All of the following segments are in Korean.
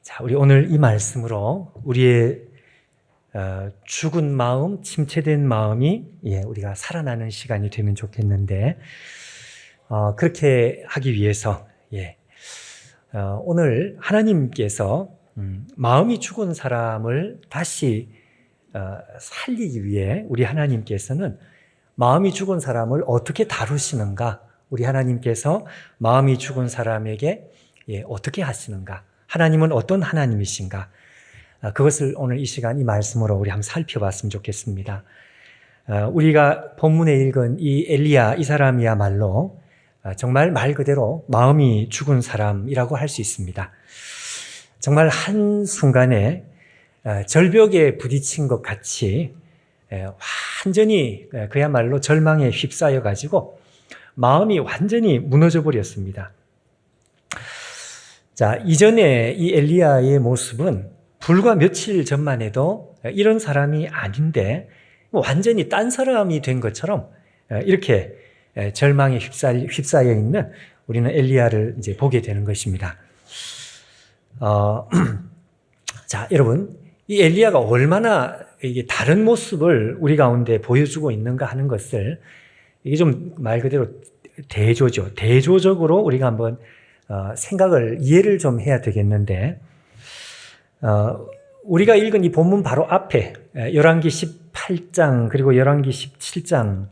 자, 우리 오늘 이 말씀으로 우리의 죽은 마음, 침체된 마음이 우리가 살아나는 시간이 되면 좋겠는데 그렇게 하기 위해서 오늘 하나님께서 마음이 죽은 사람을 다시 살리기 위해 우리 하나님께서는 마음이 죽은 사람을 어떻게 다루시는가, 우리 하나님께서 마음이 죽은 사람에게 어떻게 하시는가, 하나님은 어떤 하나님이신가, 그것을 오늘 이 시간 이 말씀으로 우리 한번 살펴봤으면 좋겠습니다. 우리가 본문에 읽은 이 엘리야, 이 사람이야말로 정말 말 그대로 마음이 죽은 사람이라고 할 수 있습니다. 정말 한순간에 절벽에 부딪힌 것 같이 완전히 그야말로 절망에 휩싸여 가지고 마음이 완전히 무너져 버렸습니다. 자, 이전에 이 엘리야의 모습은 불과 며칠 전만 해도 이런 사람이 아닌데 완전히 딴 사람이 된 것처럼 이렇게 절망에 휩싸여 있는 우리는 엘리야를 이제 보게 되는 것입니다. 자, 여러분, 이 엘리야가 얼마나 이게 다른 모습을 우리 가운데 보여주고 있는가 하는 것을, 이게 좀 말 그대로 대조죠. 대조적으로 우리가 한번 생각을, 이해를 좀 해야 되겠는데, 우리가 읽은 이 본문 바로 앞에 열왕기 18장 그리고 열왕기 17장,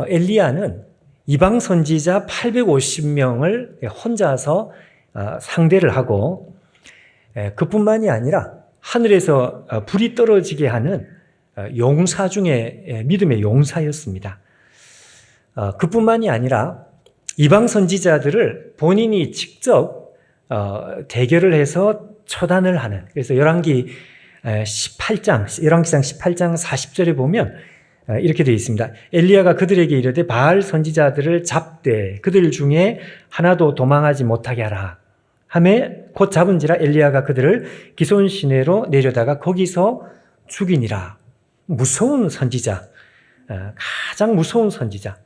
엘리야는 이방 선지자 850명을 혼자서 상대를 하고, 그뿐만이 아니라 하늘에서 불이 떨어지게 하는 용사 중에 믿음의 용사였습니다. 그뿐만이 아니라 이방 선지자들을 본인이 직접 대결을 해서 처단을 하는, 그래서 열왕기상 18장 40절에 보면 이렇게 되어 있습니다. 엘리야가 그들에게 이르되 바알 선지자들을 잡되 그들 중에 하나도 도망하지 못하게 하라 하매 곧 잡은지라 엘리야가 그들을 기손 시내로 내려다가 거기서 죽이니라. 무서운 선지자, 가장 무서운 선지자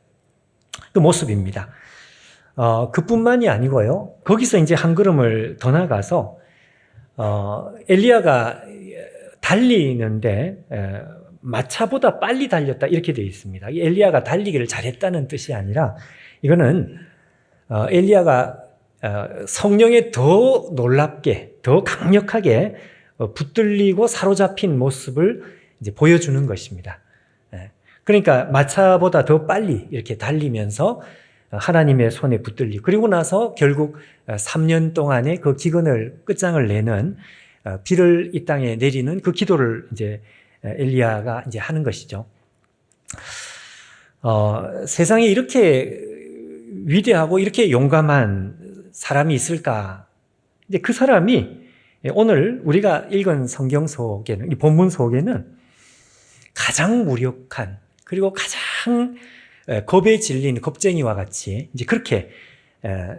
그 모습입니다. 그뿐만이 아니고요, 거기서 이제 한 걸음을 더 나가서 엘리야가 달리는데 마차보다 빨리 달렸다, 이렇게 되어 있습니다. 엘리야가 달리기를 잘했다는 뜻이 아니라, 이거는 엘리야가 성령에 더 놀랍게, 더 강력하게 붙들리고 사로잡힌 모습을 이제 보여주는 것입니다. 그러니까 마차보다 더 빨리 이렇게 달리면서 하나님의 손에 붙들리고, 그리고 나서 결국 3년 동안의 그 기근을, 끝장을 내는, 비를 이 땅에 내리는 그 기도를 이제 엘리야가 이제 하는 것이죠. 세상에 이렇게 위대하고 이렇게 용감한 사람이 있을까? 이제 그 사람이 오늘 우리가 읽은 성경 속에는, 이 본문 속에는 가장 무력한, 그리고 가장 겁에 질린 겁쟁이와 같이 이제 그렇게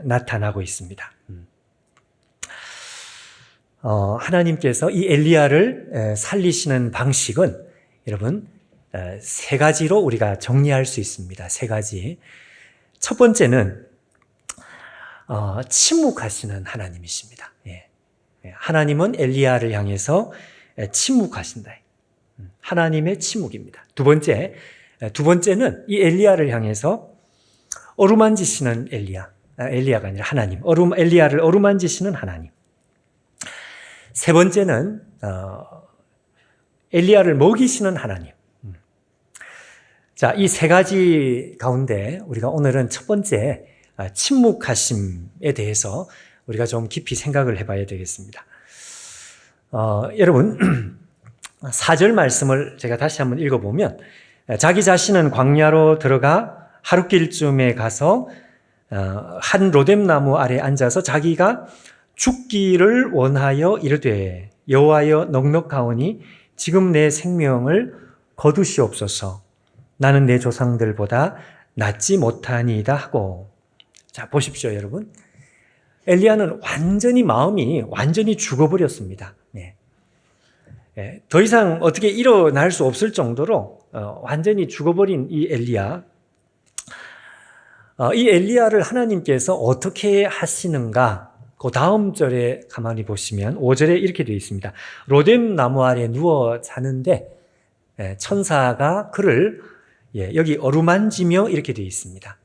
나타나고 있습니다. 하나님께서 이 엘리야를 살리시는 방식은 여러분 세 가지로 우리가 정리할 수 있습니다. 세 가지. 첫 번째는 침묵하시는 하나님이십니다. 하나님은 엘리야를 향해서 침묵하신다. 하나님의 침묵입니다. 두 번째는 이 엘리야를 향해서 어루만지시는 엘리야가 아니라 하나님, 엘리야를 어루만지시는 하나님. 세 번째는 엘리야를 먹이시는 하나님. 자, 이 세 가지 가운데 우리가 오늘은 첫 번째 침묵하심에 대해서 우리가 좀 깊이 생각을 해봐야 되겠습니다. 여러분, 4절 말씀을 제가 다시 한번 읽어보면, 자기 자신은 광야로 들어가 하룻길쯤에 가서 한 로뎀나무 아래 앉아서 자기가 죽기를 원하여 이르되 여호와여 넉넉하오니 지금 내 생명을 거두시옵소서. 나는 내 조상들보다 낫지 못하니이다 하고. 자, 보십시오, 여러분. 엘리야는 마음이 완전히 죽어버렸습니다. 더 이상 어떻게 일어날 수 없을 정도로 완전히 죽어버린 이 엘리야. 이 엘리야를 하나님께서 어떻게 하시는가, 그 다음 절에 가만히 보시면 5절에 이렇게 되어 있습니다. 로뎀 나무 아래 누워 자는데 천사가 그를 여기 어루만지며 이렇게 되어 있습니다.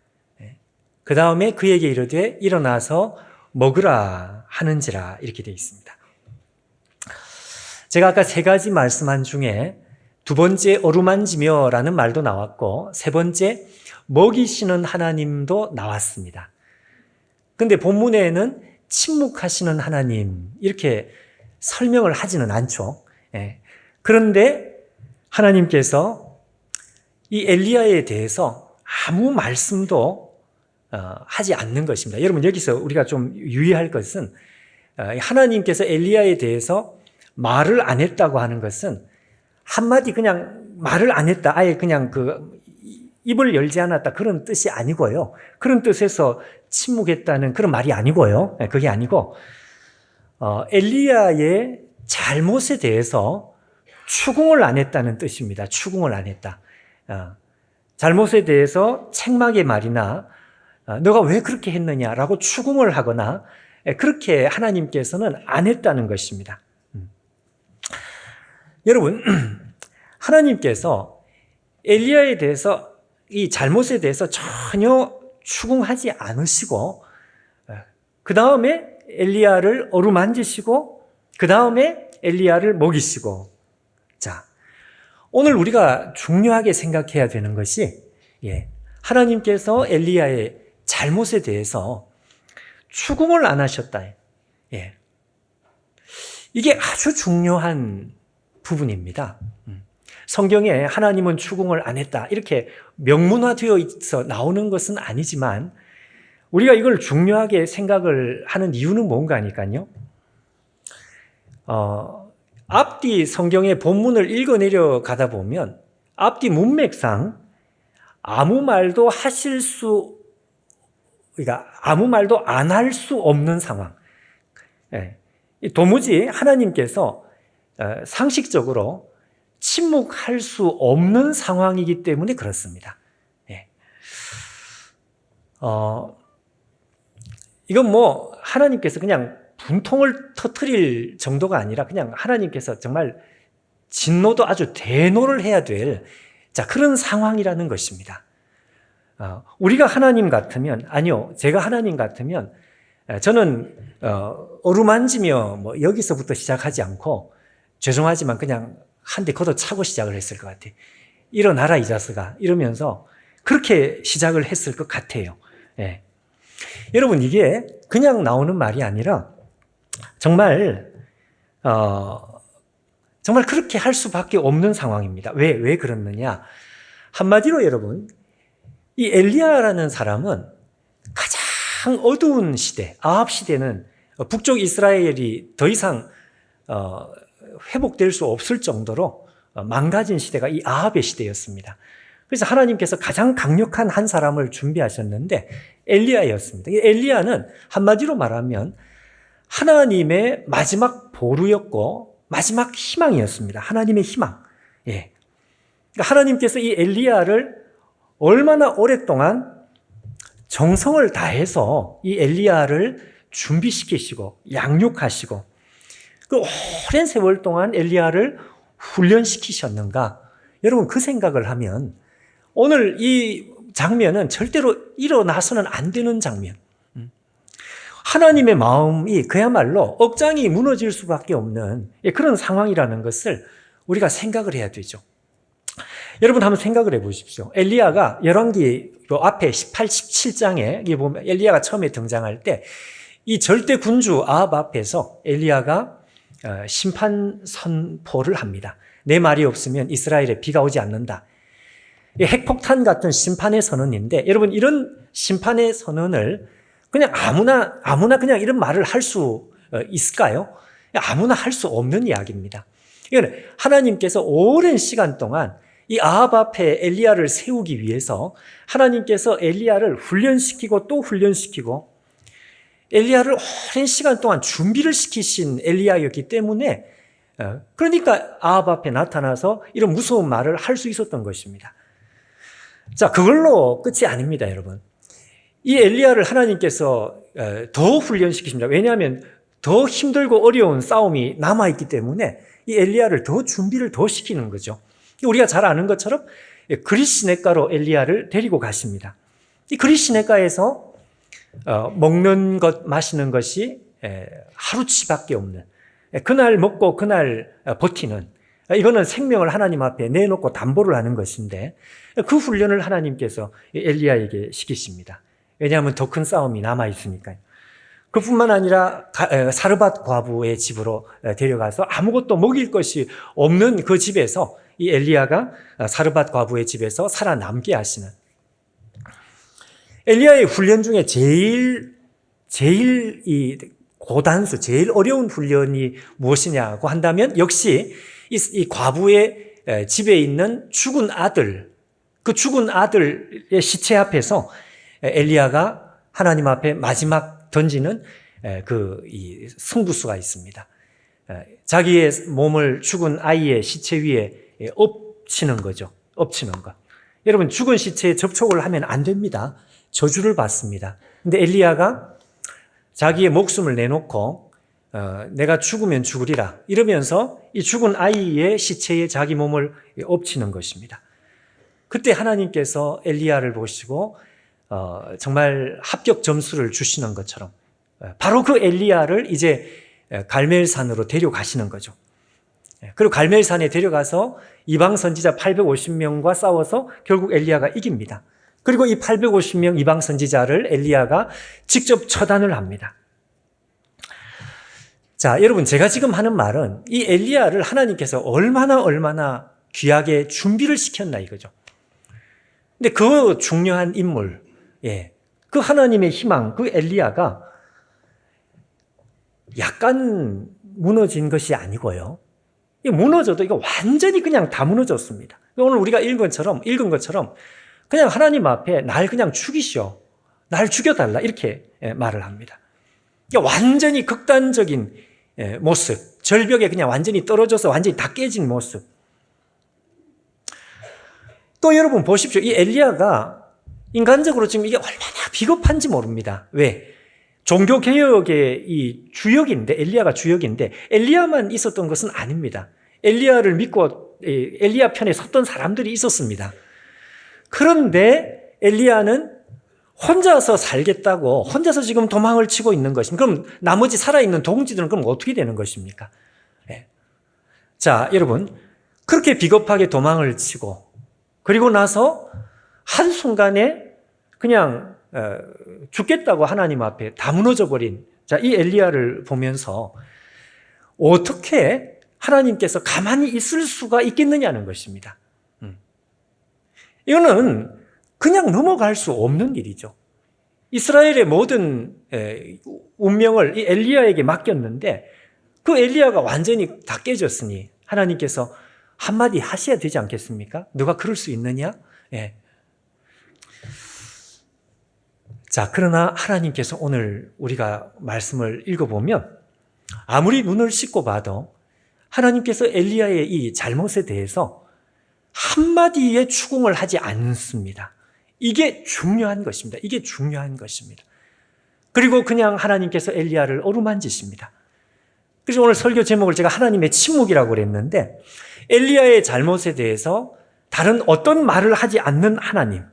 그 다음에 그에게 이르되 일어나서 먹으라 하는지라 이렇게 되어 있습니다. 제가 아까 세 가지 말씀한 중에 두 번째 어루만지며 라는 말도 나왔고 세 번째 먹이시는 하나님도 나왔습니다. 근데 본문에는 침묵하시는 하나님 이렇게 설명을 하지는 않죠. 그런데 하나님께서 이 엘리야에 대해서 아무 말씀도 하지 않는 것입니다. 여러분 여기서 우리가 좀 유의할 것은 하나님께서 엘리야에 대해서 말을 안 했다고 하는 것은 한마디 그냥 말을 안 했다. 아예 그냥 입을 열지 않았다. 그런 뜻이 아니고요. 그런 뜻에서 침묵했다는 그런 말이 아니고요. 그게 아니고 엘리야의 잘못에 대해서 추궁을 안 했다는 뜻입니다. 추궁을 안 했다. 잘못에 대해서 책망의 말이나 너가 왜 그렇게 했느냐라고 추궁을 하거나 그렇게 하나님께서는 안 했다는 것입니다. 여러분, 하나님께서 엘리야에 대해서 이 잘못에 대해서 전혀 추궁하지 않으시고 그 다음에 엘리야를 어루만지시고 그 다음에 엘리야를 먹이시고 자, 오늘 우리가 중요하게 생각해야 되는 것이 하나님께서 엘리야의 잘못에 대해서 추궁을 안 하셨다. 이게 아주 중요한 부분입니다. 성경에 하나님은 추궁을 안 했다 이렇게 명문화되어 있어 나오는 것은 아니지만 우리가 이걸 중요하게 생각을 하는 이유는 뭔가 하니까요. 앞뒤 성경의 본문을 읽어내려 가다 보면 앞뒤 문맥상 아무 말도 그러니까 아무 말도 안 할 수 없는 상황. 도무지 하나님께서 상식적으로 침묵할 수 없는 상황이기 때문에 그렇습니다. 이건 뭐 하나님께서 그냥 분통을 터뜨릴 정도가 아니라 그냥 하나님께서 정말 진노도 아주 대노를 해야 될 그런 상황이라는 것입니다. 우리가 하나님 같으면 아니요 제가 하나님 같으면 저는 어루만지며 뭐 여기서부터 시작하지 않고 죄송하지만 그냥 한 대 걷어차고 시작을 했을 것 같아요. 일어나라 이 자식아 이러면서 그렇게 시작을 했을 것 같아요. 여러분 이게 그냥 나오는 말이 아니라 정말 그렇게 할 수밖에 없는 상황입니다. 왜 그렇느냐? 한마디로 여러분 이 엘리야라는 사람은 가장 어두운 시대, 아합 시대는 북쪽 이스라엘이 더 이상 회복될 수 없을 정도로 망가진 시대가 이 아합의 시대였습니다. 그래서 하나님께서 가장 강력한 한 사람을 준비하셨는데 엘리야였습니다. 엘리야는 한마디로 말하면 하나님의 마지막 보루였고 마지막 희망이었습니다. 하나님의 희망. 그러니까 하나님께서 이 엘리야를 얼마나 오랫동안 정성을 다해서 이 엘리야를 준비시키시고 양육하시고 그 오랜 세월 동안 엘리야를 훈련시키셨는가? 여러분 그 생각을 하면 오늘 이 장면은 절대로 일어나서는 안 되는 장면. 하나님의 마음이 그야말로 억장이 무너질 수밖에 없는 그런 상황이라는 것을 우리가 생각을 해야 되죠. 여러분 한번 생각을 해보십시오. 엘리야가 열왕기 앞에 18, 17장에 보면 엘리야가 처음에 등장할 때 이 절대 군주 아합 앞에서 엘리야가 심판 선포를 합니다. 내 말이 없으면 이스라엘에 비가 오지 않는다. 핵폭탄 같은 심판의 선언인데 여러분 이런 심판의 선언을 그냥 아무나 그냥 이런 말을 할 수 있을까요? 아무나 할 수 없는 이야기입니다. 이거는 하나님께서 오랜 시간 동안 이 아합 앞에 엘리야를 세우기 위해서 하나님께서 엘리야를 훈련시키고 또 훈련시키고 엘리야를 오랜 시간 동안 준비를 시키신 엘리야였기 때문에 그러니까 아합 앞에 나타나서 이런 무서운 말을 할 수 있었던 것입니다. 자, 그걸로 끝이 아닙니다, 여러분. 이 엘리야를 하나님께서 더 훈련시키십니다. 왜냐하면 더 힘들고 어려운 싸움이 남아있기 때문에 이 엘리야를 더 준비를 더 시키는 거죠. 우리가 잘 아는 것처럼 그릿 시냇가로 엘리야를 데리고 가십니다. 이 그릿 시냇가에서 먹는 것, 마시는 것이 하루치밖에 없는, 그날 먹고 그날 버티는, 이거는 생명을 하나님 앞에 내놓고 담보를 하는 것인데, 그 훈련을 하나님께서 엘리야에게 시키십니다. 왜냐하면 더 큰 싸움이 남아있으니까요. 그뿐만 아니라 사르밧 과부의 집으로 데려가서 아무것도 먹일 것이 없는 그 집에서 이 엘리야가 사르밧 과부의 집에서 살아남게 하시는, 엘리야의 훈련 중에 제일 이 고단수, 제일 어려운 훈련이 무엇이냐고 한다면 역시 이 과부의 집에 있는 죽은 아들, 그 죽은 아들의 시체 앞에서 엘리야가 하나님 앞에 마지막 던지는 이 승부수가 있습니다. 자기의 몸을 죽은 아이의 시체 위에 엎치는 거죠. 엎치는 것. 여러분, 죽은 시체에 접촉을 하면 안 됩니다. 저주를 받습니다. 근데 엘리야가 자기의 목숨을 내놓고 내가 죽으면 죽으리라 이러면서 이 죽은 아이의 시체에 자기 몸을 엎치는 것입니다. 그때 하나님께서 엘리야를 보시고 정말 합격 점수를 주시는 것처럼 바로 그 엘리야를 이제 갈멜산으로 데려가시는 거죠. 그리고 갈멜산에 데려가서 이방 선지자 850명과 싸워서 결국 엘리야가 이깁니다. 그리고 이 850명 이방 선지자를 엘리야가 직접 처단을 합니다. 자, 여러분, 제가 지금 하는 말은 이 엘리야를 하나님께서 얼마나 귀하게 준비를 시켰나 이거죠. 근데 그 중요한 인물, 그 하나님의 희망, 그 엘리야가 약간 무너진 것이 아니고요. 무너져도 이거 완전히 그냥 다 무너졌습니다. 오늘 우리가 읽은 것처럼 그냥 하나님 앞에 날 그냥 죽이시오, 날 죽여달라 이렇게 말을 합니다. 완전히 극단적인 모습, 절벽에 그냥 완전히 떨어져서 완전히 다 깨진 모습. 또 여러분 보십시오. 이 엘리야가 인간적으로 지금 이게 얼마나 비겁한지 모릅니다. 왜? 종교개혁의 이 주역인데, 엘리야가 주역인데 엘리야만 있었던 것은 아닙니다. 엘리야를 믿고 엘리야 편에 섰던 사람들이 있었습니다. 그런데 엘리야는 혼자서 살겠다고 혼자서 지금 도망을 치고 있는 것입니다. 그럼 나머지 살아있는 동지들은 그럼 어떻게 되는 것입니까? 자, 여러분, 그렇게 비겁하게 도망을 치고 그리고 나서 한순간에 그냥 죽겠다고 하나님 앞에 다 무너져 버린, 자, 이 엘리야를 보면서 어떻게 하나님께서 가만히 있을 수가 있겠느냐는 것입니다. 이거는 그냥 넘어갈 수 없는 일이죠. 이스라엘의 모든 운명을 이 엘리야에게 맡겼는데 그 엘리야가 완전히 다 깨졌으니 하나님께서 한마디 하셔야 되지 않겠습니까? 누가 그럴 수 있느냐? 자, 그러나 하나님께서 오늘 우리가 말씀을 읽어보면 아무리 눈을 씻고 봐도 하나님께서 엘리야의 이 잘못에 대해서 한마디의 추궁을 하지 않습니다. 이게 중요한 것입니다. 이게 중요한 것입니다. 그리고 그냥 하나님께서 엘리야를 어루만지십니다. 그래서 오늘 설교 제목을 제가 하나님의 침묵이라고 그랬는데 엘리야의 잘못에 대해서 다른 어떤 말을 하지 않는 하나님,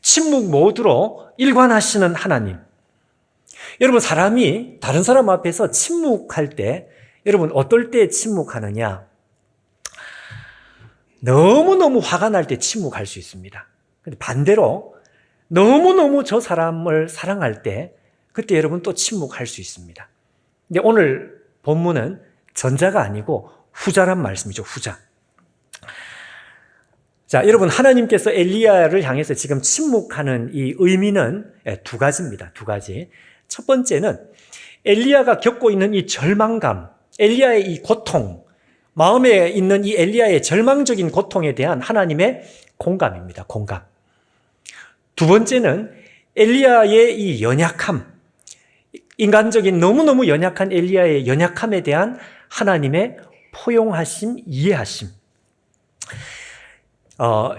침묵 모드로 일관하시는 하나님. 여러분, 사람이 다른 사람 앞에서 침묵할 때 여러분 어떨 때 침묵하느냐? 너무너무 화가 날 때 침묵할 수 있습니다. 근데 반대로 너무너무 저 사람을 사랑할 때 그때 여러분 또 침묵할 수 있습니다. 근데 오늘 본문은 전자가 아니고 후자란 말씀이죠. 후자. 자, 여러분, 하나님께서 엘리야를 향해서 지금 침묵하는 이 의미는 두 가지입니다. 두 가지. 첫 번째는 엘리야가 겪고 있는 이 절망감, 엘리야의 이 고통, 마음에 있는 이 엘리야의 절망적인 고통에 대한 하나님의 공감입니다. 공감. 두 번째는 엘리야의 이 연약함, 인간적인 너무너무 연약한 엘리야의 연약함에 대한 하나님의 포용하심, 이해하심.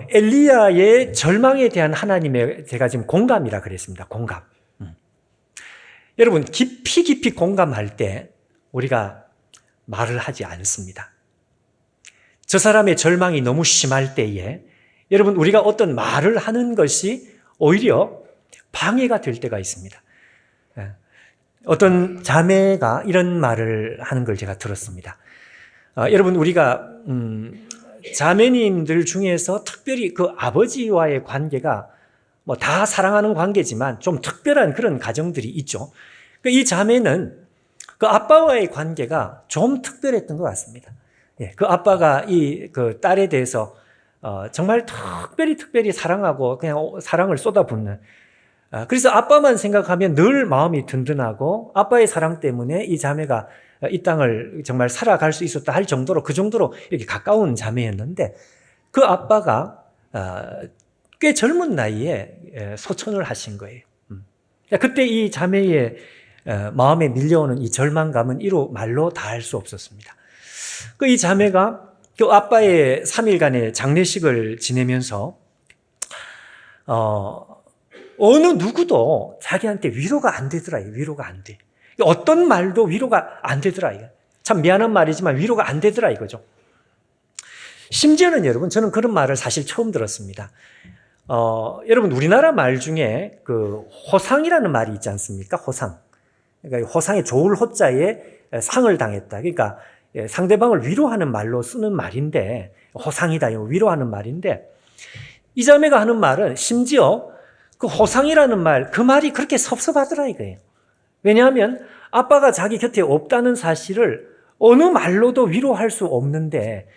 엘리야의 절망에 대한 하나님의, 제가 지금 공감이라 그랬습니다. 공감. 여러분, 깊이 공감할 때 우리가 말을 하지 않습니다. 저 사람의 절망이 너무 심할 때에 여러분, 우리가 어떤 말을 하는 것이 오히려 방해가 될 때가 있습니다. 어떤 자매가 이런 말을 하는 걸 제가 들었습니다. 여러분, 우리가 자매님들 중에서 특별히 그 아버지와의 관계가 뭐 다 사랑하는 관계지만 좀 특별한 그런 가정들이 있죠. 이 자매는 그 아빠와의 관계가 좀 특별했던 것 같습니다. 그 아빠가 그 딸에 대해서 정말 특별히 사랑하고 그냥 사랑을 쏟아붓는, 그래서 아빠만 생각하면 늘 마음이 든든하고 아빠의 사랑 때문에 이 자매가 이 땅을 정말 살아갈 수 있었다 할 정도로, 그 정도로 이렇게 가까운 자매였는데, 그 아빠가 꽤 젊은 나이에 소천을 하신 거예요. 그때 이 자매의 마음에 밀려오는 이 절망감은 이루 말로 다 할 수 없었습니다. 이 자매가 그 아빠의 3일간의 장례식을 지내면서 어느 누구도 자기한테 위로가 안 되더라. 위로가 안 돼. 어떤 말도 위로가 안 되더라. 참 미안한 말이지만 위로가 안 되더라 이거죠. 심지어는 여러분, 저는 그런 말을 사실 처음 들었습니다. 여러분, 우리나라 말 중에 그 호상이라는 말이 있지 않습니까? 호상. 그러니까 호상의 좋을 호자에 상을 당했다. 그러니까 상대방을 위로하는 말로 쓰는 말인데, 호상이다, 위로하는 말인데, 이 자매가 하는 말은 심지어 그 호상이라는 말, 그 말이 그렇게 섭섭하더라 이거예요. 왜냐하면 아빠가 자기 곁에 없다는 사실을 어느 말로도 위로할 수 없는데,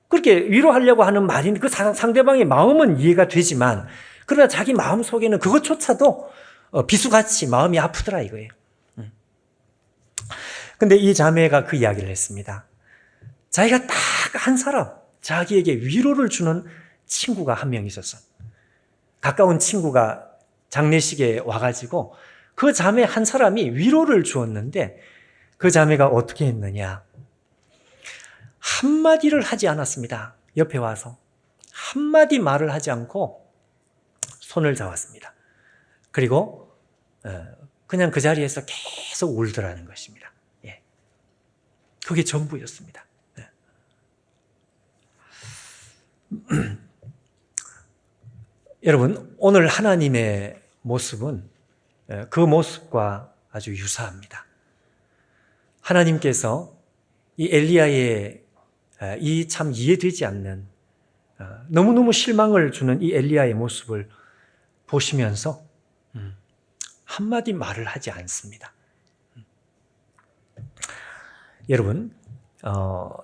그렇게 위로하려고 하는 말인데 그 상대방의 마음은 이해가 되지만, 그러나 자기 마음 속에는 그것조차도 비수같이 마음이 아프더라 이거예요. 근데 이 자매가 그 이야기를 했습니다. 자기가 딱 한 사람, 자기에게 위로를 주는 친구가 한 명 있었어. 가까운 친구가 장례식에 와가지고 그 자매 한 사람이 위로를 주었는데, 그 자매가 어떻게 했느냐. 한마디를 하지 않았습니다. 옆에 와서 한마디 말을 하지 않고 손을 잡았습니다. 그리고 그냥 그 자리에서 계속 울더라는 것입니다. 그게 전부였습니다. 여러분, 오늘 하나님의 모습은 그 모습과 아주 유사합니다. 하나님께서 이 엘리야의 이 참 이해되지 않는, 너무너무 실망을 주는 이 엘리야의 모습을 보시면서 한마디 말을 하지 않습니다. 여러분,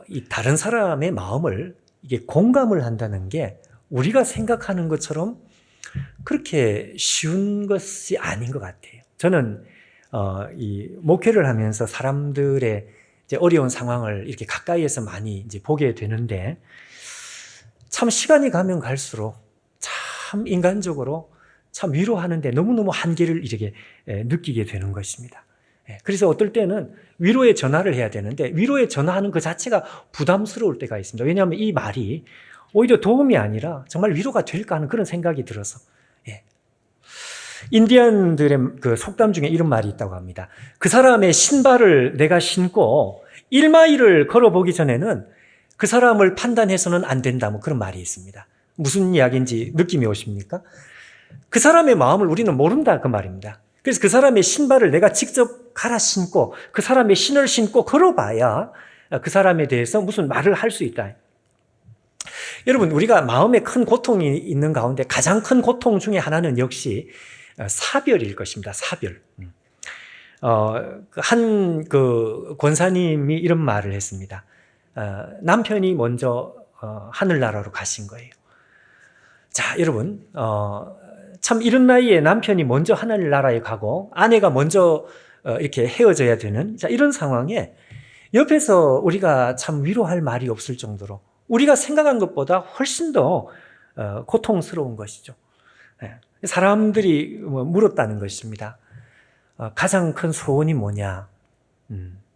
이 다른 사람의 마음을 이게 공감을 한다는 게 우리가 생각하는 것처럼 그렇게 쉬운 것이 아닌 것 같아요. 저는 이 목회를 하면서 사람들의 이제 어려운 상황을 이렇게 가까이에서 많이 이제 보게 되는데, 참 시간이 가면 갈수록 참 인간적으로 참 위로하는데 너무너무 한계를 이렇게 느끼게 되는 것입니다. 그래서 어떨 때는 위로의 전화를 해야 되는데 위로의 전화하는 그 자체가 부담스러울 때가 있습니다. 왜냐하면 이 말이 오히려 도움이 아니라 정말 위로가 될까 하는 그런 생각이 들어서. 인디언들의 그 속담 중에 이런 말이 있다고 합니다. 그 사람의 신발을 내가 신고 1마일을 걸어보기 전에는 그 사람을 판단해서는 안 된다, 뭐 그런 말이 있습니다. 무슨 이야기인지 느낌이 오십니까? 그 사람의 마음을 우리는 모른다, 그 말입니다. 그래서 그 사람의 신발을 내가 직접 갈아 신고 그 사람의 신을 신고 걸어봐야 그 사람에 대해서 무슨 말을 할 수 있다. 여러분, 우리가 마음에 큰 고통이 있는 가운데 가장 큰 고통 중에 하나는 역시 사별일 것입니다. 사별. 한 그 권사님이 이런 말을 했습니다. 남편이 먼저 하늘나라로 가신 거예요. 자, 여러분, 참 이런 나이에 남편이 먼저 하늘나라에 가고 아내가 먼저 이렇게 헤어져야 되는, 자, 이런 상황에 옆에서 우리가 참 위로할 말이 없을 정도로 우리가 생각한 것보다 훨씬 더 고통스러운 것이죠. 사람들이 물었다는 것입니다. 가장 큰 소원이 뭐냐?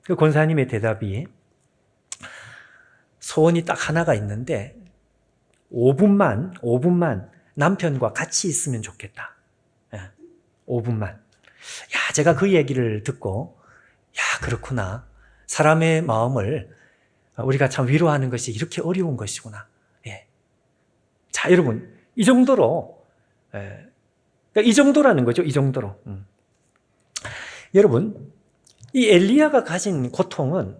그 권사님의 대답이 소원이 딱 하나가 있는데 5분만 남편과 같이 있으면 좋겠다. 5분만. 야, 제가 그 얘기를 듣고 야, 그렇구나. 사람의 마음을 우리가 참 위로하는 것이 이렇게 어려운 것이구나. 예. 자, 여러분, 이 정도로, 그러니까 이 정도라는 거죠. 이 정도로. 여러분, 이 엘리야가 가진 고통은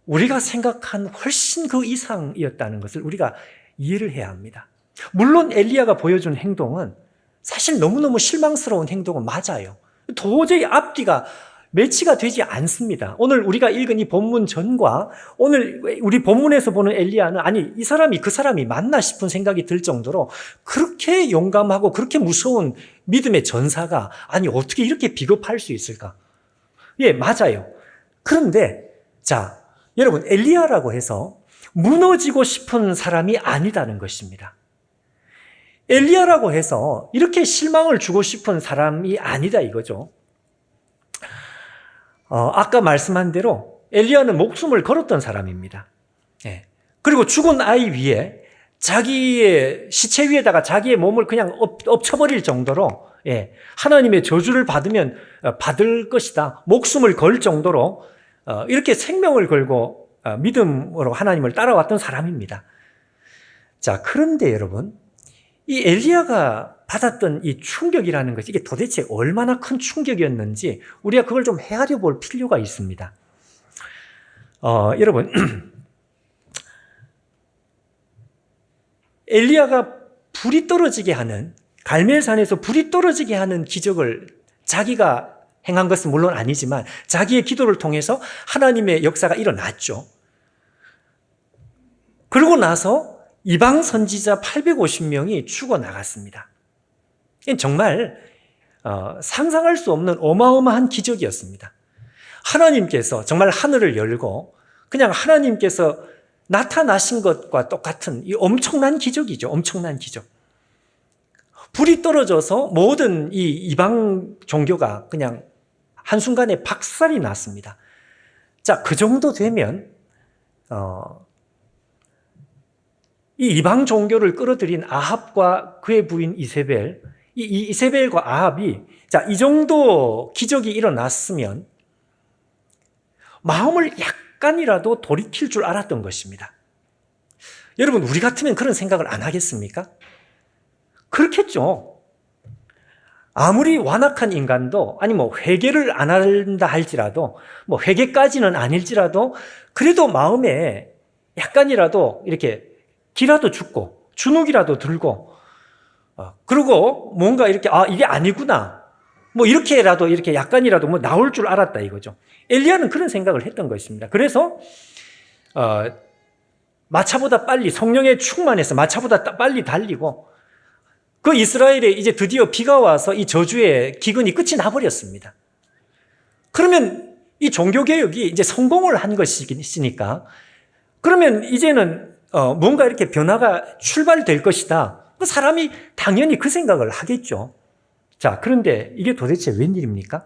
우리가 생각한 훨씬 그 이상이었다는 것을 우리가 이해를 해야 합니다. 물론 엘리야가 보여준 행동은 사실 너무너무 실망스러운 행동은 맞아요. 도저히 앞뒤가 매치가 되지 않습니다. 오늘 우리가 읽은 이 본문 전과 오늘 우리 본문에서 보는 엘리야는 아니 이 사람이 그 사람이 맞나 싶은 생각이 들 정도로 그렇게 용감하고 그렇게 무서운 믿음의 전사가 아니 어떻게 이렇게 비겁할 수 있을까? 예, 맞아요. 그런데 자, 여러분 엘리야라고 해서 무너지고 싶은 사람이 아니다는 것입니다. 엘리야라고 해서 이렇게 실망을 주고 싶은 사람이 아니다 이거죠. 아까 말씀한 대로 엘리야는 목숨을 걸었던 사람입니다. 예. 그리고 죽은 아이 위에 자기의 시체 위에다가 자기의 몸을 그냥 엎쳐버릴 정도로 예. 하나님의 저주를 받으면 받을 것이다. 목숨을 걸 정도로 이렇게 생명을 걸고 믿음으로 하나님을 따라왔던 사람입니다. 자, 그런데 여러분 이 엘리야가 받았던 이 충격이라는 것이 이게 도대체 얼마나 큰 충격이었는지 우리가 그걸 좀 헤아려 볼 필요가 있습니다. 여러분, 엘리야가 불이 떨어지게 하는, 갈멜산에서 불이 떨어지게 하는 기적을 자기가 행한 것은 물론 아니지만 자기의 기도를 통해서 하나님의 역사가 일어났죠. 그러고 나서 이방 선지자 850명이 죽어나갔습니다. 정말 상상할 수 없는 어마어마한 기적이었습니다. 하나님께서 정말 하늘을 열고 그냥 하나님께서 나타나신 것과 똑같은 이 엄청난 기적이죠. 엄청난 기적. 불이 떨어져서 모든 이 이방 종교가 그냥 한순간에 박살이 났습니다. 자, 그 정도 되면 이 이방 종교를 끌어들인 아합과 그의 부인 이세벨, 이 이세벨과 아합이 자, 이 정도 기적이 일어났으면 마음을 약간이라도 돌이킬 줄 알았던 것입니다. 여러분, 우리 같으면 그런 생각을 안 하겠습니까? 그렇겠죠. 아무리 완악한 인간도 아니 뭐 회개를 안 한다 할지라도 뭐 회개까지는 아닐지라도 그래도 마음에 약간이라도 이렇게 기라도 죽고 주눅이라도 들고 그리고 뭔가 이렇게 이게 아니구나 뭐 이렇게라도 이렇게 약간이라도 뭐 나올 줄 알았다 이거죠. 엘리야는 그런 생각을 했던 것입니다. 그래서 마차보다 빨리 성령에 충만해서 마차보다 빨리 달리고 그 이스라엘에 이제 드디어 비가 와서 이 저주의 기근이 끝이 나버렸습니다. 그러면 이 종교개혁이 이제 성공을 한 것이니까 그러면 이제는 뭔가 이렇게 변화가 출발될 것이다. 그 사람이 당연히 그 생각을 하겠죠. 자, 그런데 이게 도대체 웬일입니까?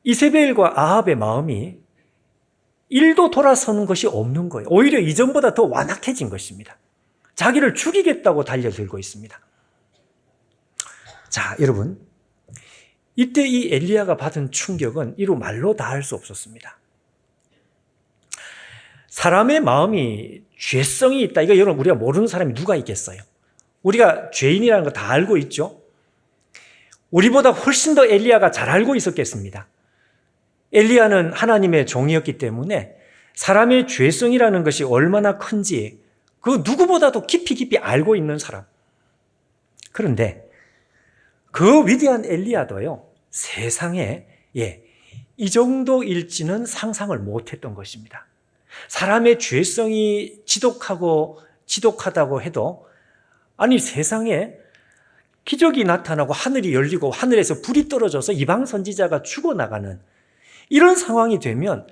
이세벨과 아합의 마음이 일도 돌아서는 것이 없는 거예요. 오히려 이전보다 더 완악해진 것입니다. 자기를 죽이겠다고 달려들고 있습니다. 자, 여러분. 이때 이 엘리야가 받은 충격은 이루 말로 다 할 수 없었습니다. 사람의 마음이 죄성이 있다. 이거 여러분 우리가 모르는 사람이 누가 있겠어요? 우리가 죄인이라는 거 다 알고 있죠? 우리보다 훨씬 더 엘리야가 잘 알고 있었겠습니다. 엘리야는 하나님의 종이었기 때문에 사람의 죄성이라는 것이 얼마나 큰지 그 누구보다도 깊이 알고 있는 사람. 그런데 그 위대한 엘리야도요, 세상에 이 정도일지는 상상을 못했던 것입니다. 사람의 죄성이 지독하다고 해도 아니 세상에 기적이 나타나고 하늘이 열리고 하늘에서 불이 떨어져서 이방 선지자가 죽어나가는 이런 상황이 되면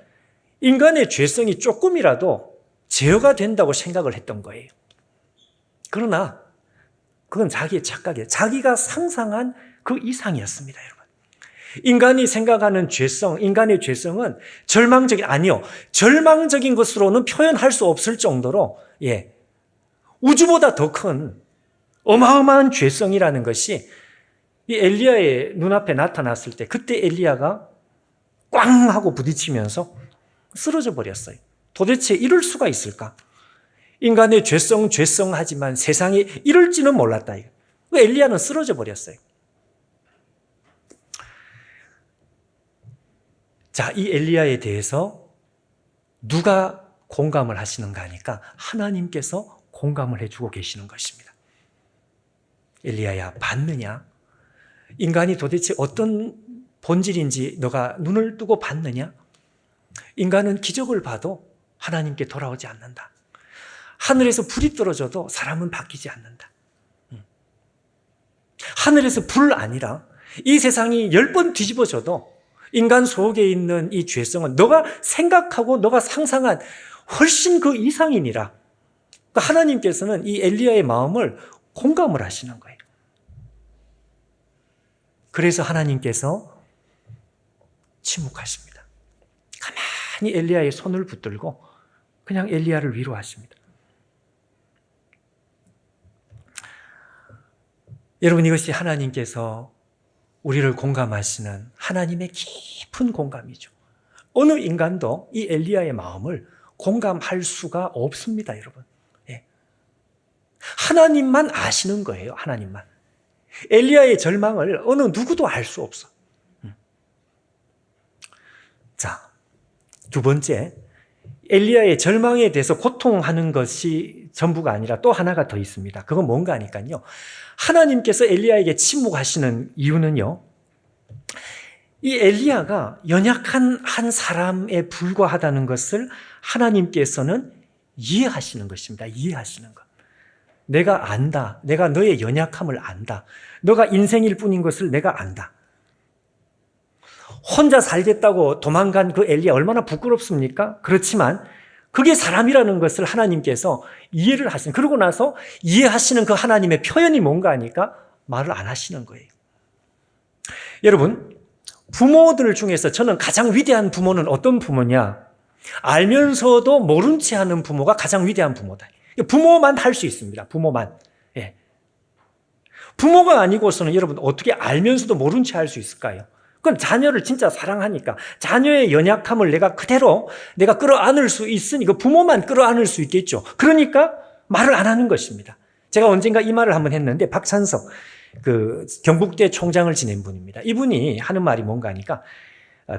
인간의 죄성이 조금이라도 제어가 된다고 생각을 했던 거예요. 그러나 그건 자기의 착각이에요. 자기가 상상한 그 이상이었습니다, 여러분. 인간이 생각하는 죄성, 인간의 죄성은 절망적인 것으로는 표현할 수 없을 정도로 우주보다 더 큰 어마어마한 죄성이라는 것이 이 엘리야의 눈앞에 나타났을 때 그때 엘리야가 꽝 하고 부딪히면서 쓰러져 버렸어요. 도대체 이럴 수가 있을까? 인간의 죄성하지만 세상에 이럴지는 몰랐다. 엘리야는 쓰러져 버렸어요. 자, 이 엘리야에 대해서 누가 공감을 하시는가 하니까 하나님께서 공감을 해주고 계시는 것입니다. 엘리야야, 봤느냐? 인간이 도대체 어떤 본질인지 너가 눈을 뜨고 봤느냐? 인간은 기적을 봐도 하나님께 돌아오지 않는다. 하늘에서 불이 떨어져도 사람은 바뀌지 않는다. 하늘에서 불 아니라 이 세상이 10번 뒤집어져도 인간 속에 있는 이 죄성은 너가 생각하고 너가 상상한 훨씬 그 이상이니라. 그러니까 하나님께서는 이 엘리야의 마음을 공감을 하시는 거예요. 그래서 하나님께서 침묵하십니다. 가만히 엘리야의 손을 붙들고 그냥 엘리야를 위로하십니다. 여러분, 이것이 하나님께서 우리를 공감하시는 하나님의 깊은 공감이죠. 어느 인간도 이 엘리야의 마음을 공감할 수가 없습니다, 여러분. 예. 하나님만 아시는 거예요, 하나님만. 엘리야의 절망을 어느 누구도 알 수 없어. 자, 두 번째, 엘리야의 절망에 대해서 고통하는 것이 전부가 아니라 또 하나가 더 있습니다. 그건 뭔가 하니까요. 하나님께서 엘리야에게 침묵하시는 이유는요, 이 엘리야가 연약한 한 사람에 불과하다는 것을 하나님께서는 이해하시는 것입니다. 이해하시는 것. 내가 안다. 내가 너의 연약함을 안다. 너가 인생일 뿐인 것을 내가 안다. 혼자 살겠다고 도망간 그 엘리야 얼마나 부끄럽습니까? 그렇지만 그게 사람이라는 것을 하나님께서 이해를 하시는, 그러고 나서 이해하시는 그 하나님의 표현이 뭔가 하니까 말을 안 하시는 거예요. 여러분, 부모들 중에서 저는 가장 위대한 부모는 어떤 부모냐? 알면서도 모른 채 하는 부모가 가장 위대한 부모다. 부모만 할 수 있습니다. 부모만. 예. 부모가 아니고서는 여러분 어떻게 알면서도 모른 채 할 수 있을까요? 그건 자녀를 진짜 사랑하니까 자녀의 연약함을 내가 그대로 내가 끌어안을 수 있으니 그 부모만 끌어안을 수 있겠죠. 그러니까 말을 안 하는 것입니다. 제가 언젠가 이 말을 한번 했는데 박찬석 그 경북대 총장을 지낸 분입니다. 이분이 하는 말이 뭔가 하니까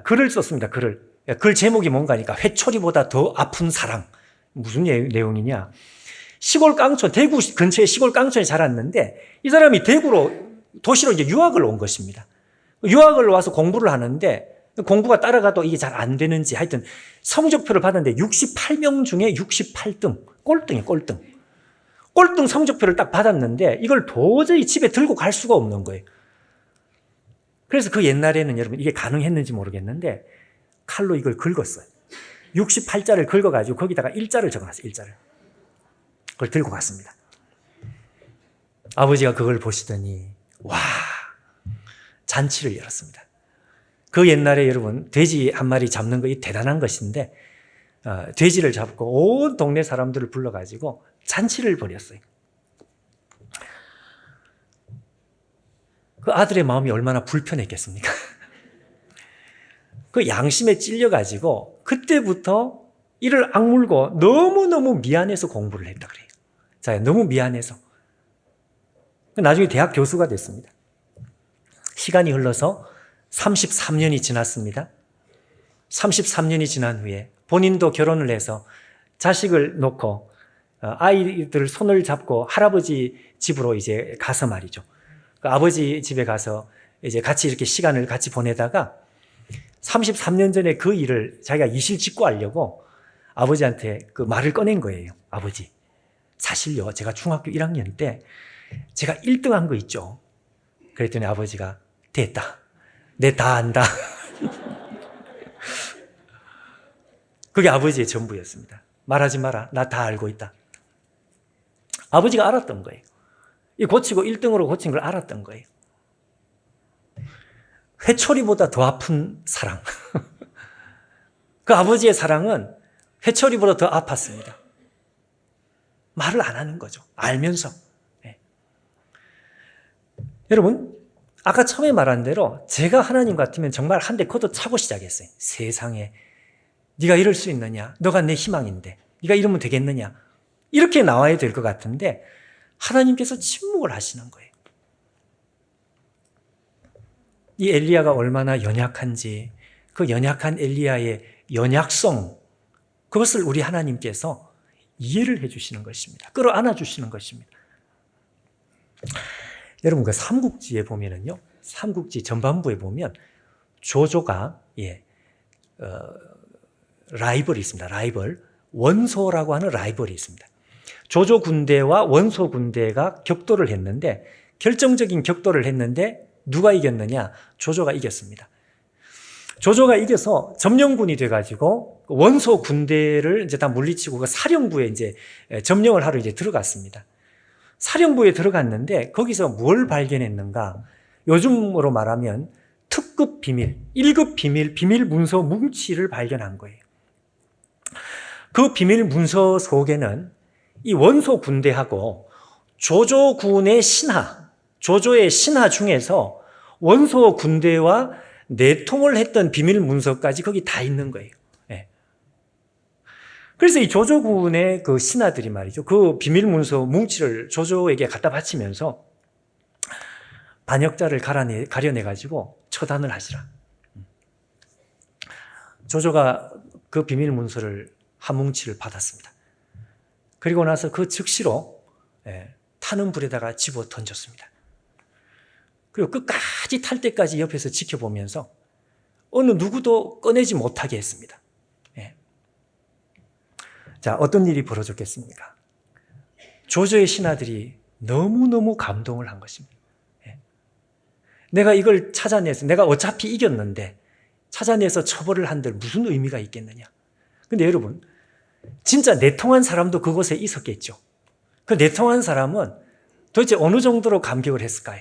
글을 썼습니다. 글 제목이 뭔가 하니까 회초리보다 더 아픈 사랑. 무슨 내용이냐? 시골 깡촌, 대구 근처에 시골 깡촌에 자랐는데 이 사람이 도시로 이제 유학을 온 것입니다. 유학을 와서 공부를 하는데 공부가 따라가도 이게 잘 안 되는지 하여튼 성적표를 받았는데 68명 중에 68등, 꼴등이에요, 꼴등. 꼴등 성적표를 딱 받았는데 이걸 도저히 집에 들고 갈 수가 없는 거예요. 그래서 그 옛날에는 여러분 이게 가능했는지 모르겠는데 칼로 이걸 긁었어요. 68자를 긁어가지고 거기다가 일자를 적어놨어요, 일자를. 그걸 들고 갔습니다. 아버지가 그걸 보시더니 와, 잔치를 열었습니다. 그 옛날에 여러분 돼지 한 마리 잡는 거 대단한 것인데 돼지를 잡고 온 동네 사람들을 불러가지고 잔치를 벌였어요. 그 아들의 마음이 얼마나 불편했겠습니까? 그 양심에 찔려가지고 그때부터 이를 악물고 너무너무 미안해서 공부를 했다 그래요. 자, 너무 미안해서. 나중에 대학 교수가 됐습니다. 시간이 흘러서 33년이 지났습니다. 33년이 지난 후에 본인도 결혼을 해서 자식을 놓고 아이들 손을 잡고 할아버지 집으로 이제 가서 말이죠. 그 아버지 집에 가서 이제 같이 이렇게 시간을 같이 보내다가 33년 전에 그 일을 자기가 이실직고 하려고 아버지한테 그 말을 꺼낸 거예요. 아버지, 사실요, 제가 중학교 1학년 때 제가 1등 한 거 있죠. 그랬더니 아버지가 됐다. 내 다 안다. 그게 아버지의 전부였습니다. 말하지 마라. 나 다 알고 있다. 아버지가 알았던 거예요. 이 고치고 1등으로 고친 걸 알았던 거예요. 회초리보다 더 아픈 사랑. 그 아버지의 사랑은 회초리보다 더 아팠습니다. 말을 안 하는 거죠. 알면서. 네. 여러분, 아까 처음에 말한 대로 제가 하나님 같으면 정말 한 대 걷어 차고 시작했어요. 세상에 네가 이럴 수 있느냐? 너가 내 희망인데 네가 이러면 되겠느냐? 이렇게 나와야 될 것 같은데 하나님께서 침묵을 하시는 거예요. 이 엘리야가 얼마나 연약한지, 그 연약한 엘리야의 연약성, 그것을 우리 하나님께서 이해를 해주시는 것입니다. 끌어안아 주시는 것입니다. 여러분, 그 삼국지에 보면은요, 삼국지 전반부에 보면 조조가 라이벌이 있습니다. 라이벌, 원소라고 하는 라이벌이 있습니다. 조조 군대와 원소 군대가 격돌을 했는데, 결정적인 격돌을 했는데 누가 이겼느냐? 조조가 이겼습니다. 조조가 이겨서 점령군이 돼가지고 원소 군대를 이제 다 물리치고 그 사령부에 이제 점령을 하러 이제 들어갔습니다. 사령부에 들어갔는데 거기서 뭘 발견했는가? 요즘으로 말하면 특급 비밀, 1급 비밀 문서 뭉치를 발견한 거예요. 그 비밀 문서 속에는 이 원소 군대하고 조조군의 신하, 조조의 신하 중에서 원소 군대와 내통을 했던 비밀 문서까지 거기 다 있는 거예요. 예. 그래서 이 조조군의 그 신하들이 말이죠. 그 비밀 문서 뭉치를 조조에게 갖다 바치면서 반역자를 가려내가지고 처단을 하시라. 조조가 그 비밀 문서를 한 뭉치를 받았습니다. 그리고 나서 그 즉시로 타는 불에다가 집어 던졌습니다. 그리고 끝까지 탈 때까지 옆에서 지켜보면서 어느 누구도 꺼내지 못하게 했습니다. 자, 어떤 일이 벌어졌겠습니까? 조조의 신하들이 너무너무 감동을 한 것입니다. 내가 이걸 찾아내서, 내가 어차피 이겼는데 찾아내서 처벌을 한들 무슨 의미가 있겠느냐. 근데 여러분, 진짜 내통한 사람도 그곳에 있었겠죠. 그 내통한 사람은 도대체 어느 정도로 감격을 했을까요?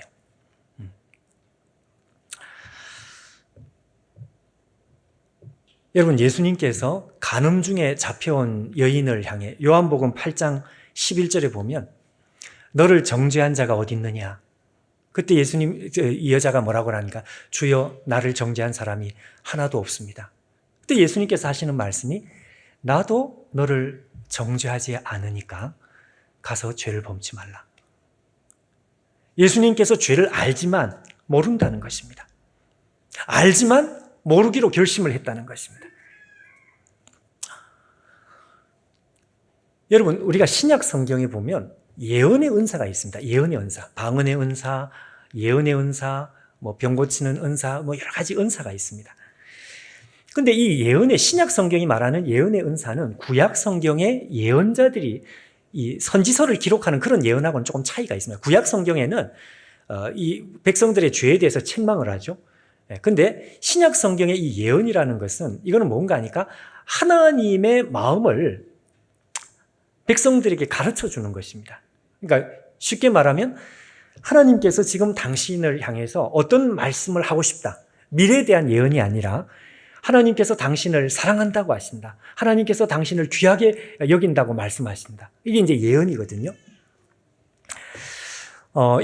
여러분, 예수님께서 간음 중에 잡혀온 여인을 향해 요한복음 8장 11절에 보면 너를 정죄한 자가 어디 있느냐? 그때 이 여자가 뭐라고 하니까 주여 나를 정죄한 사람이 하나도 없습니다. 그때 예수님께서 하시는 말씀이 나도 너를 정죄하지 않으니까 가서 죄를 범치 말라. 예수님께서 죄를 알지만 모른다는 것입니다. 알지만 모르기로 결심을 했다는 것입니다. 여러분, 우리가 신약 성경에 보면 예언의 은사가 있습니다. 예언의 은사, 방언의 은사, 예언의 은사, 병 고치는 은사, 여러 가지 은사가 있습니다. 근데 이 예언의, 신약 성경이 말하는 예언의 은사는 구약 성경의 예언자들이 이 선지서를 기록하는 그런 예언하고는 조금 차이가 있습니다. 구약 성경에는 이 백성들의 죄에 대해서 책망을 하죠. 근데 신약 성경의 이 예언이라는 것은 이거는 뭔가 하니까 하나님의 마음을 백성들에게 가르쳐 주는 것입니다. 그러니까 쉽게 말하면 하나님께서 지금 당신을 향해서 어떤 말씀을 하고 싶다. 미래에 대한 예언이 아니라 하나님께서 당신을 사랑한다고 하신다. 하나님께서 당신을 귀하게 여긴다고 말씀하신다. 이게 이제 예언이거든요.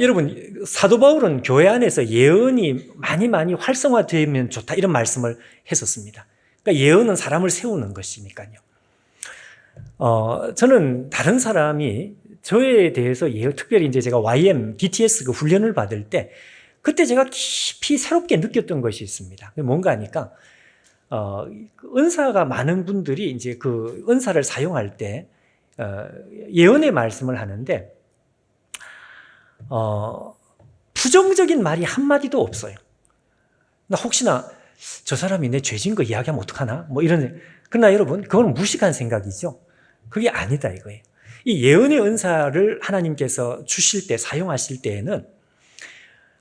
여러분, 사도 바울은 교회 안에서 예언이 많이 활성화되면 좋다 이런 말씀을 했었습니다. 그러니까 예언은 사람을 세우는 것이니까요. 저는 다른 사람이 저에 대해서 특별히 이제 제가 YM, DTS 그 훈련을 받을 때 그때 제가 깊이 새롭게 느꼈던 것이 있습니다. 뭔가 하니까 은사가 많은 분들이 이제 그 은사를 사용할 때 예언의 말씀을 하는데 부정적인 말이 한마디도 없어요. 나 혹시나 저 사람이 내 죄진 거 이야기하면 어떡하나? 이런. 그러나 여러분, 그건 무식한 생각이죠. 그게 아니다 이거예요. 이 예언의 은사를 하나님께서 주실 때, 사용하실 때에는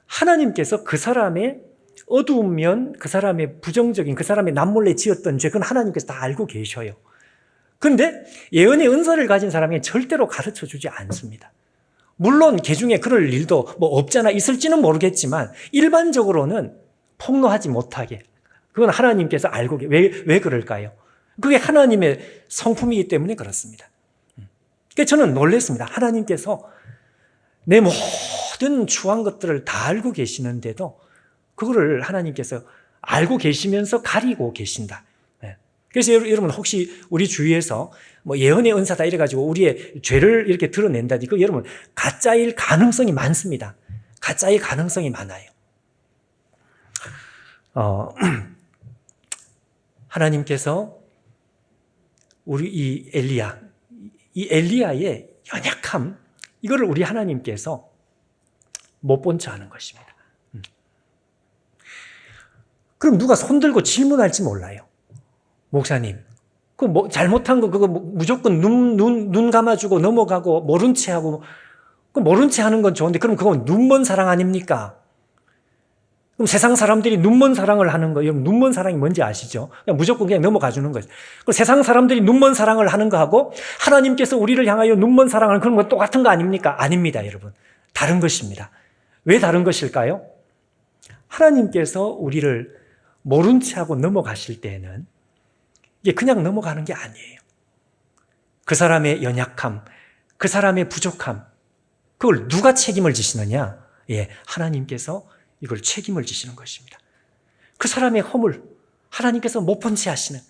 하나님께서 그 사람의 어두운 면, 그 사람의 부정적인, 그 사람의 남몰래 지었던 죄, 그건 하나님께서 다 알고 계셔요. 그런데 예언의 은사를 가진 사람이 절대로 가르쳐 주지 않습니다. 물론 개중에 그럴 일도 없잖아 있을지는 모르겠지만 일반적으로는 폭로하지 못하게, 그건 하나님께서 알고 왜 그럴까요? 그게 하나님의 성품이기 때문에 그렇습니다. 그러니까 저는 놀랐습니다. 하나님께서 내 모든 모든 추한 것들을 다 알고 계시는데도 그거를 하나님께서 알고 계시면서 가리고 계신다. 그래서 여러분 혹시 우리 주위에서 뭐 예언의 은사다 이래가지고 우리의 죄를 이렇게 드러낸다든지 그 여러분 가짜일 가능성이 많습니다. 가짜일 가능성이 많아요. 하나님께서 우리 이 엘리야의 연약함 이거를 우리 하나님께서 못 본 척 하는 것입니다. 그럼 누가 손들고 질문할지 몰라요. 목사님, 그 뭐 잘못한 거 그거 무조건 눈 감아주고 넘어가고 모른 채 하고 그 모른 채 하는 건 좋은데 그럼 그건 눈먼 사랑 아닙니까? 그럼 세상 사람들이 눈먼 사랑을 하는 거예요. 눈먼 사랑이 뭔지 아시죠? 그냥 무조건 그냥 넘어가 주는 거죠. 그럼 세상 사람들이 눈먼 사랑을 하는 거하고 하나님께서 우리를 향하여 눈먼 사랑을 하는 그런 건 똑같은 거 아닙니까? 아닙니다, 여러분. 다른 것입니다. 왜 다른 것일까요? 하나님께서 우리를 모른 채 하고 넘어가실 때에는 이게 그냥 넘어가는 게 아니에요. 그 사람의 연약함, 그 사람의 부족함, 그걸 누가 책임을 지시느냐? 하나님께서 이걸 책임을 지시는 것입니다. 그 사람의 허물, 하나님께서 못 본 채 하시는,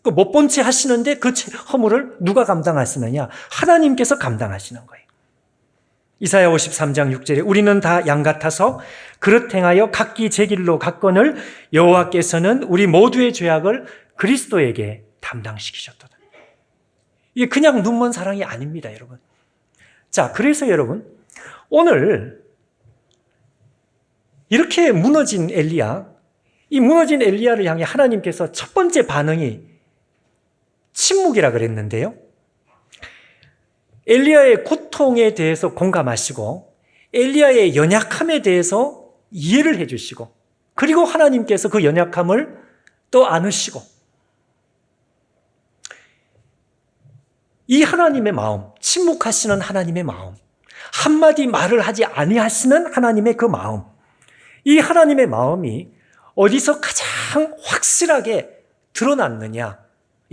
그 못 본 채 하시는데 그 허물을 누가 감당하시느냐? 하나님께서 감당하시는 거예요. 이사야 53장 6절에 우리는 다 양 같아서 그릇 행하여 각기 제 길로 갔거늘 여호와께서는 우리 모두의 죄악을 그리스도에게 담당시키셨도다. 이게 그냥 눈먼 사랑이 아닙니다, 여러분. 자, 그래서 여러분 오늘 이렇게 무너진 엘리야, 이 무너진 엘리야를 향해 하나님께서 첫 번째 반응이 침묵이라 그랬는데요. 엘리야의 고통에 대해서 공감하시고 엘리야의 연약함에 대해서 이해를 해주시고 그리고 하나님께서 그 연약함을 또 안으시고 이 하나님의 마음, 침묵하시는 하나님의 마음, 한마디 말을 하지 아니하시는 하나님의 그 마음, 이 하나님의 마음이 어디서 가장 확실하게 드러났느냐?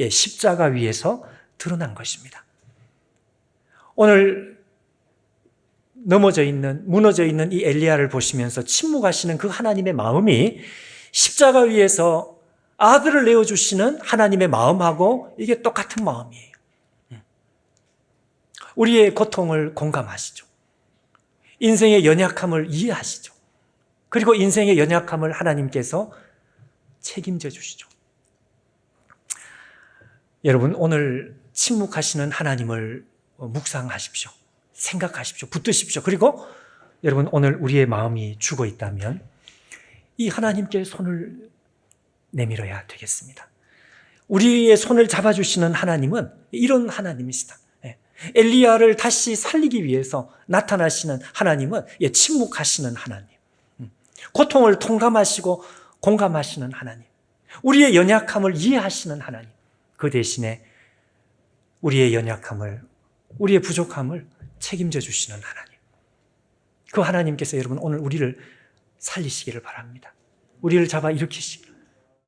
십자가 위에서 드러난 것입니다. 오늘 무너져 있는 이 엘리야를 보시면서 침묵하시는 그 하나님의 마음이 십자가 위에서 아들을 내어주시는 하나님의 마음하고 이게 똑같은 마음이에요. 우리의 고통을 공감하시죠. 인생의 연약함을 이해하시죠. 그리고 인생의 연약함을 하나님께서 책임져 주시죠. 여러분, 오늘 침묵하시는 하나님을 묵상하십시오. 생각하십시오. 붙드십시오. 그리고 여러분, 오늘 우리의 마음이 죽어 있다면 이 하나님께 손을 내밀어야 되겠습니다. 우리의 손을 잡아주시는 하나님은 이런 하나님이시다. 엘리야를 다시 살리기 위해서 나타나시는 하나님은 침묵하시는 하나님, 고통을 통감하시고 공감하시는 하나님, 우리의 연약함을 이해하시는 하나님, 그 대신에 우리의 연약함을, 우리의 부족함을 책임져 주시는 하나님, 그 하나님께서 여러분 오늘 우리를 살리시기를 바랍니다. 우리를 잡아 일으키시기를.